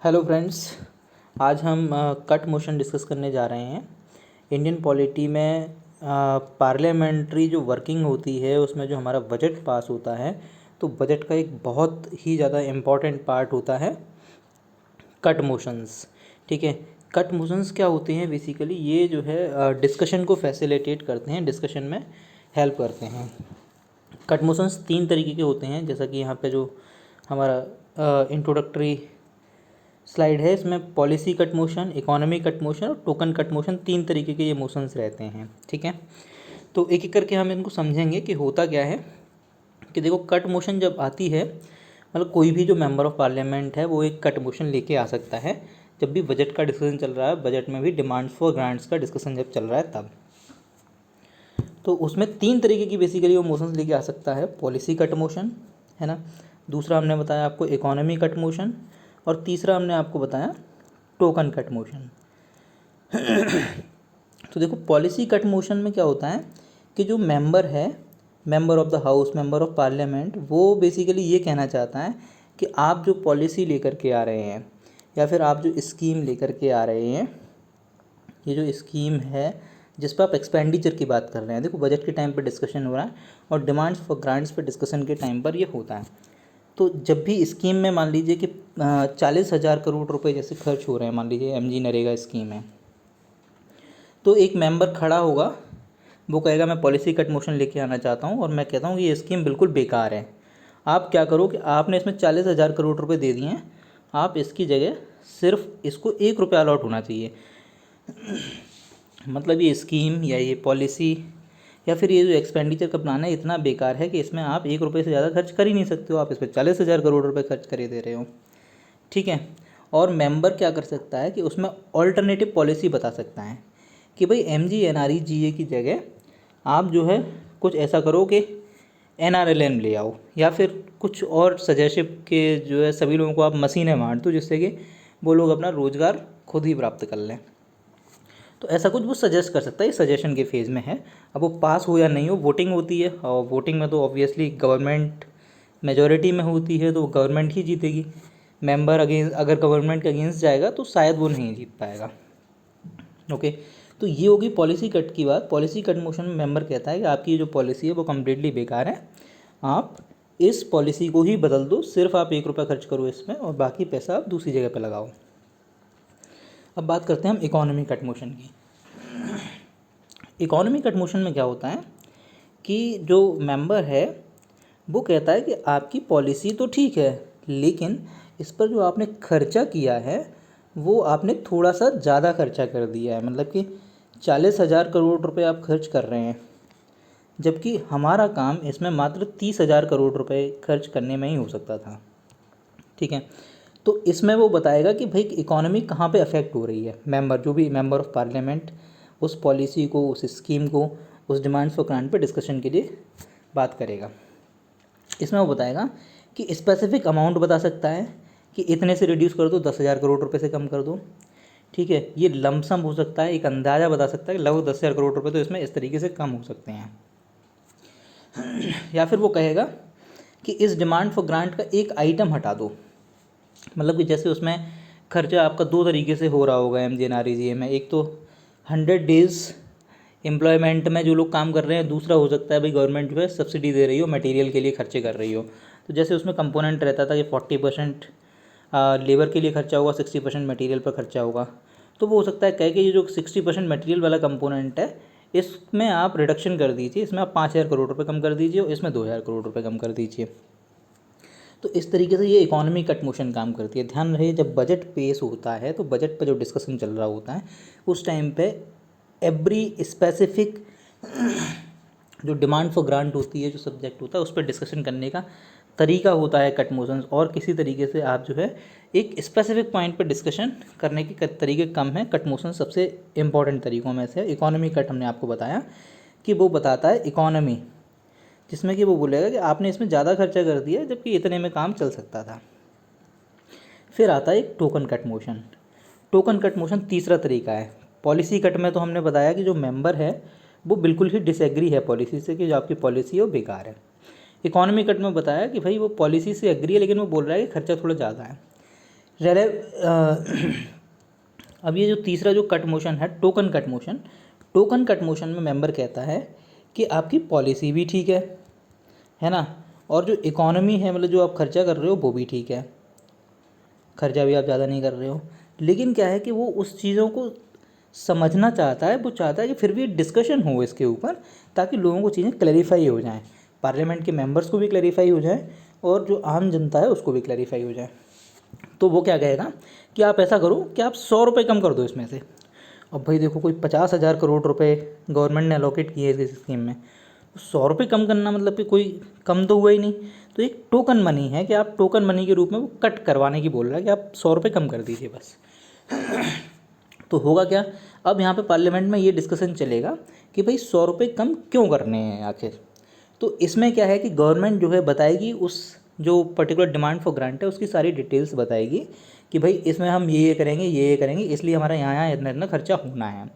Hello friends, आज हम cut motion discuss करने जा रहे हैं। इंडियन पॉलिटी में पार्लियामेंट्री जो वर्किंग होती है उसमें जो हमारा बजट पास होता है तो बजट का एक बहुत ही ज़्यादा इम्पॉर्टेंट पार्ट होता है कट मोशंस। ठीक है, कट मोशंस क्या होते हैं? बेसिकली ये जो है डिस्कशन को फैसिलिटेट करते हैं, डिस्कशन में हेल्प करते हैं। कट मोशंस तीन तरीके के होते हैं, जैसा कि यहाँ पे जो हमारा इंट्रोडक्टरी स्लाइड है इसमें policy cut motion, economy cut motion और टोकन कट मोशन, तीन तरीके के ये मोशंस रहते हैं। ठीक है, तो एक एक करके हम इनको समझेंगे कि होता क्या है। कि देखो, कट मोशन जब आती है मतलब कोई भी जो मेंबर ऑफ पार्लियामेंट है वो एक कट मोशन लेके आ सकता है जब भी बजट का डिस्कशन चल रहा है, बजट में भी डिमांड्स फॉर ग्रांट्स का डिस्कशन जब चल रहा है तब। तो उसमें तीन तरीके की बेसिकली वो मोशंस लेके आ सकता है। पॉलिसी कट मोशन है ना, दूसरा हमने बताया आपको इकोनॉमी कट मोशन, और तीसरा हमने आपको बताया टोकन कट मोशन। तो देखो, पॉलिसी कट मोशन में क्या होता है कि जो मेंबर है, member of the house, member of parliament, वो बेसिकली ये कहना चाहता है कि आप जो पॉलिसी लेकर के आ रहे हैं या फिर आप जो स्कीम लेकर के आ रहे हैं, ये जो स्कीम है जिस पर आप एक्सपेंडिचर की बात कर रहे हैं, देखो बजट के टाइम पर डिस्कशन हो रहा है और डिमांड्स फॉर ग्रांट्स पर डिस्कशन के टाइम पर ये होता है। तो जब भी स्कीम में मान लीजिए कि 40,000 करोड़ रुपए जैसे खर्च हो रहे हैं, मान लीजिए एमजी नरेगा स्कीम है, तो एक मेंबर खड़ा होगा, वो कहेगा मैं पॉलिसी कट मोशन लेके आना चाहता हूँ और मैं कहता हूँ कि ये स्कीम बिल्कुल बेकार है। आप क्या करो कि आपने इसमें 40,000 करोड़ रुपए दे दिए हैं, आप इसकी जगह सिर्फ इसको 1 रुपया अलॉट होना चाहिए। मतलब ये स्कीम या ये पॉलिसी या फिर ये जो एक्सपेंडिचर का प्लान है इतना बेकार है कि इसमें आप 1 रुपये से ज़्यादा खर्च कर ही नहीं सकते हो, आप इस पर 40,000 करोड़ रुपए खर्च करे दे रहे हो। ठीक है, और मेंबर क्या कर सकता है कि उसमें ऑल्टरनेटिव पॉलिसी बता सकता है कि भाई MGNREGA की जगह आप जो है कुछ ऐसा करो कि NRLM ले आओ, या फिर कुछ और सजेशन के जो है सभी लोगों को आप मशीनें बांट दो जिससे कि वो लोग अपना रोज़गार खुद ही प्राप्त कर लें। तो ऐसा कुछ वो सजेस्ट कर सकता है, सजेशन के फेज़ में है। अब वो पास हो या नहीं हो, वोटिंग होती है और वोटिंग में तो ऑब्वियसली गवर्नमेंट मेजॉरिटी में होती है तो गवर्नमेंट ही जीतेगी। मेंबर अगेंस्ट, अगर गवर्नमेंट के अगेंस्ट जाएगा तो शायद वो नहीं जीत पाएगा। ओके, तो ये होगी पॉलिसी कट की बात। पॉलिसी कट मोशन में मेंबर कहता है कि आपकी जो पॉलिसी है वो कम्प्लीटली बेकार है, आप इस पॉलिसी को ही बदल दो, सिर्फ आप 1 रुपया खर्च करो इसमें और बाकी पैसा आप दूसरी जगह पर लगाओ। अब बात करते हैं हम इकोनॉमी कट मोशन की। इकोनॉमी कट मोशन में क्या होता है कि जो मेंबर है वो कहता है कि आपकी पॉलिसी तो ठीक है, लेकिन इस पर जो आपने खर्चा किया है वो आपने थोड़ा सा ज़्यादा खर्चा कर दिया है। मतलब कि 40,000 करोड़ रुपए आप खर्च कर रहे हैं, जबकि हमारा काम इसमें मात्र 30,000 करोड़ रुपए खर्च करने में ही हो सकता था। ठीक है, तो इसमें वो बताएगा कि भाई इकोनॉमी कहाँ पे अफेक्ट हो रही है। मेंबर, जो भी मेंबर ऑफ पार्लियामेंट उस पॉलिसी को, उस स्कीम को, उस डिमांड्स फॉर ग्रांट पे डिस्कशन के लिए बात करेगा। इसमें वो बताएगा कि स्पेसिफिक अमाउंट बता सकता है कि इतने से रिड्यूस कर दो, 10,000 करोड़ रुपए से कम कर दो। ठीक है, ये लमसम हो सकता है, एक अंदाज़ा बता सकता है कि लगभग 10,000 करोड़ रुपए तो इसमें इस तरीके से कम हो सकते हैं। या फिर वो कहेगा कि इस डिमांड फॉर ग्रांट का एक आइटम हटा दो। मतलब कि जैसे उसमें खर्चा आपका दो तरीके से हो रहा होगा MGNREGA में, एक तो 100 डेज़ एम्प्लॉयमेंट में जो लोग काम कर रहे हैं, दूसरा हो सकता है भाई गवर्नमेंट जो है सब्सिडी दे रही हो, मटेरियल के लिए खर्चे कर रही हो। तो जैसे उसमें कंपोनेंट रहता था कि 40% लेबर के लिए खर्चा होगा, 60% मटेरियल पर खर्चा होगा। तो वो हो सकता है कह के ये जो 60% मटेरियल वाला कंपोनेंट है इसमें आप रिडक्शन कर दीजिए, इसमें आप 5,000 करोड़ रुपये कम कर दीजिए और इसमें 2,000 करोड़ रुपये कम कर दीजिए। तो इस तरीके से ये इकोनॉमी कट मोशन काम करती है। ध्यान रहे, जब बजट पेश होता है तो बजट पर जो डिस्कशन चल रहा होता है उस टाइम पे एवरी स्पेसिफिक जो डिमांड फॉर ग्रांट होती है, जो सब्जेक्ट होता है उस पर डिस्कशन करने का तरीका होता है कट मोशंस। और किसी तरीके से आप जो है एक स्पेसिफिक पॉइंट पर डिस्कशन करने के तरीके कम हैं। कट मोशन सबसे इंपॉर्टेंट तरीकों में से इकोनॉमी कट हमने आपको बताया कि वो बताता है इकोनॉमी, जिसमें कि वो बोलेगा कि आपने इसमें ज़्यादा खर्चा कर दिया जबकि इतने में काम चल सकता था। फिर आता है एक token cut motion. Token cut motion तीसरा तरीका है। पॉलिसी कट में तो हमने बताया कि जो मेंबर है वो बिल्कुल ही डिसएग्री है पॉलिसी से, कि जो आपकी पॉलिसी है वो बेकार है। इकोनॉमी कट में बताया कि भाई वो पॉलिसी से एग्री है लेकिन वो बोल रहा है कि खर्चा थोड़ा ज़्यादा है। रेले अब ये जो तीसरा जो कट मोशन है, token cut motion, token cut motion में मेंबर कहता है कि आपकी पॉलिसी भी ठीक है ना, और जो इकोनॉमी है मतलब जो आप खर्चा कर रहे हो वो भी ठीक है, खर्चा भी आप ज़्यादा नहीं कर रहे हो। लेकिन क्या है कि वो उस चीज़ों को समझना चाहता है, वो चाहता है कि फिर भी डिस्कशन हो इसके ऊपर, ताकि लोगों को चीज़ें क्लैरिफाई हो जाएं, पार्लियामेंट के मेंबर्स को भी क्लैरिफाई हो जाए और जो आम जनता है उसको भी क्लैरिफाई हो जाए। तो वो क्या कहेगा कि आप ऐसा करो कि आप 100 रुपये कम कर दो इसमें से। अब भाई देखो, कोई 50,000 करोड़ रुपए गवर्नमेंट ने एलोकेट किए इस स्कीम में, 100 रुपये कम करना मतलब कि कोई कम तो हुआ ही नहीं। तो एक टोकन मनी है कि आप टोकन मनी के रूप में वो कट करवाने की बोल रहा है कि आप 100 रुपये कम कर दीजिए बस। तो होगा क्या, अब यहाँ पे पार्लियामेंट में ये डिस्कशन चलेगा कि भाई 100 रुपये कम क्यों करने हैं आखिर। तो इसमें क्या है कि गवर्नमेंट जो है बताएगी, उस जो पर्टिकुलर डिमांड फॉर ग्रांट है उसकी सारी डिटेल्स बताएगी कि भाई इसमें हम ये करेंगे, ये करेंगे, इसलिए हमारा यहाँ इतना इतना खर्चा होना है।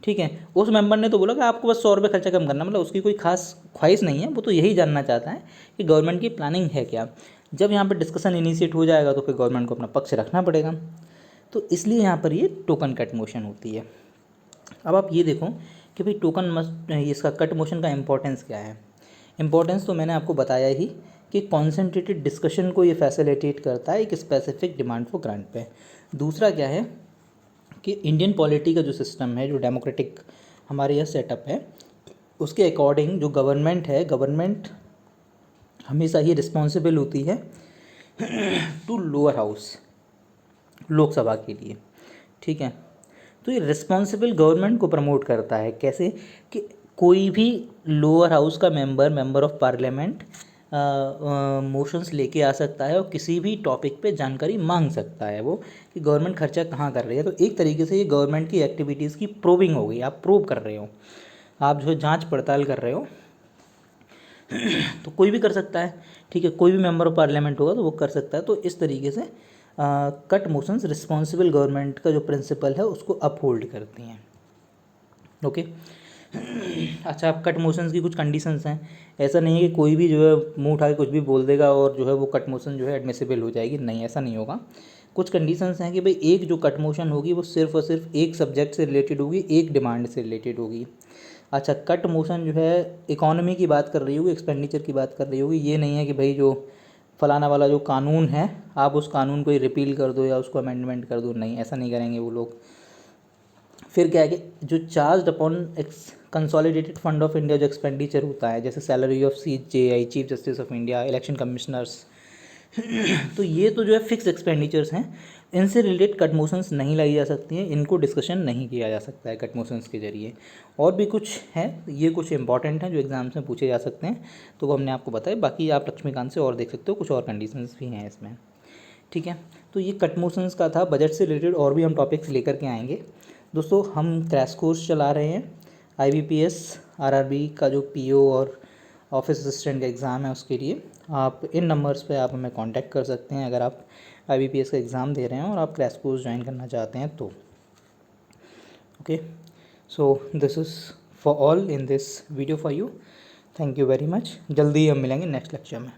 ठीक है, उस मेंबर ने तो बोला कि आपको बस 100 रुपये खर्चा कम करना, मतलब उसकी कोई खास ख्वाहिश नहीं है, वो तो यही जानना चाहता है कि गवर्नमेंट की प्लानिंग है क्या। जब यहाँ पर डिस्कशन इनिशिएट हो जाएगा तो फिर गवर्नमेंट को अपना पक्ष रखना पड़ेगा। तो इसलिए यहाँ पर ये टोकन कट मोशन होती है। अब आप ये देखो कि भाई टोकन मस्ट इसका कट मोशन का इम्पोर्टेंस क्या है। इम्पोर्टेंस तो मैंने आपको बताया ही कि कॉन्सेंट्रेटेड डिस्कशन को ये फैसिलिटेट करता है एक स्पेसिफिक डिमांड फॉर ग्रांट पे। दूसरा क्या है कि इंडियन पॉलिटी का जो सिस्टम है, जो डेमोक्रेटिक हमारे यहाँ सेटअप है, उसके अकॉर्डिंग जो गवर्नमेंट है, गवर्नमेंट हमेशा ये रिस्पॉन्सिबल होती है टू लोअर हाउस, लोकसभा के लिए। ठीक है, तो ये रिस्पॉन्सिबल गवर्नमेंट को प्रमोट करता है। कैसे कि कोई भी लोअर हाउस का मेंबर ऑफ पार्लियामेंट मोशंस लेके आ सकता है और किसी भी टॉपिक पे जानकारी मांग सकता है वो, कि गवर्नमेंट खर्चा कहाँ कर रही है। तो एक तरीके से ये गवर्नमेंट की एक्टिविटीज़ की प्रोबिंग हो गई, आप प्रोब कर रहे हो, आप जो है जांच पड़ताल कर रहे हो। तो कोई भी कर सकता है, ठीक है, कोई भी मेंबर ऑफ पार्लियामेंट होगा तो वो कर सकता है। तो इस तरीके से कट मोशंस रिस्पॉन्सिबल गवर्नमेंट का जो प्रिंसिपल है उसको अपहोल्ड करती हैं। ओके। अच्छा, अब कट मोशंस की कुछ कंडीशंस हैं। ऐसा नहीं है कि कोई भी जो है मुंह उठा के कुछ भी बोल देगा और जो है वो कट मोशन जो है एडमिसिबल हो जाएगी, नहीं, ऐसा नहीं होगा। कुछ कंडीशंस हैं कि भाई एक जो कट मोशन होगी वो सिर्फ और सिर्फ एक सब्जेक्ट से रिलेटेड होगी, एक डिमांड से रिलेटेड होगी। अच्छा, कट मोशन जो है इकोनॉमी की बात कर रही होगी, एक्सपेंडिचर की बात कर रही होगी। ये नहीं है कि भाई जो फलाना वाला जो कानून है आप उस कानून को ही रिपील कर दो या उसको अमेंडमेंट कर दो, नहीं, ऐसा नहीं करेंगे वो लोग। फिर क्या है कि जो charge upon consolidated fund of India जो एक्सपेंडिचर होता है, जैसे salary of CJI, chief justice of India, election commissioners, तो ये तो जो है फिक्स एक्सपेंडिचर्स हैं, इनसे रिलेटेड कट मोशंस नहीं लाई जा सकती हैं, इनको डिस्कशन नहीं किया जा सकता है कट मोशंस के जरिए। और भी कुछ हैं, ये कुछ इंपॉर्टेंट हैं जो एग्जाम्स में पूछे जा सकते हैं, तो वो हमने आपको बताया। बाकी आप लक्ष्मीकांत से और देख सकते हो, कुछ और कंडीशंस भी हैं इसमें। ठीक है, तो ये कट मोशंस का था। बजट से रिलेटेड और भी हम टॉपिक्स लेकर के आएंगे। दोस्तों, हम क्रैश कोर्स चला रहे हैं IBPS RRB का जो PO और ऑफिस असिस्टेंट का एग्ज़ाम है, उसके लिए आप इन नंबर्स पे आप हमें कांटेक्ट कर सकते हैं अगर आप IBPS का एग्ज़ाम दे रहे हैं और आप क्रैश कोर्स ज्वाइन करना चाहते हैं तो। Okay, so this is for all in this video for you. Thank you very much. जल्दी ही हम मिलेंगे नेक्स्ट लेक्चर में।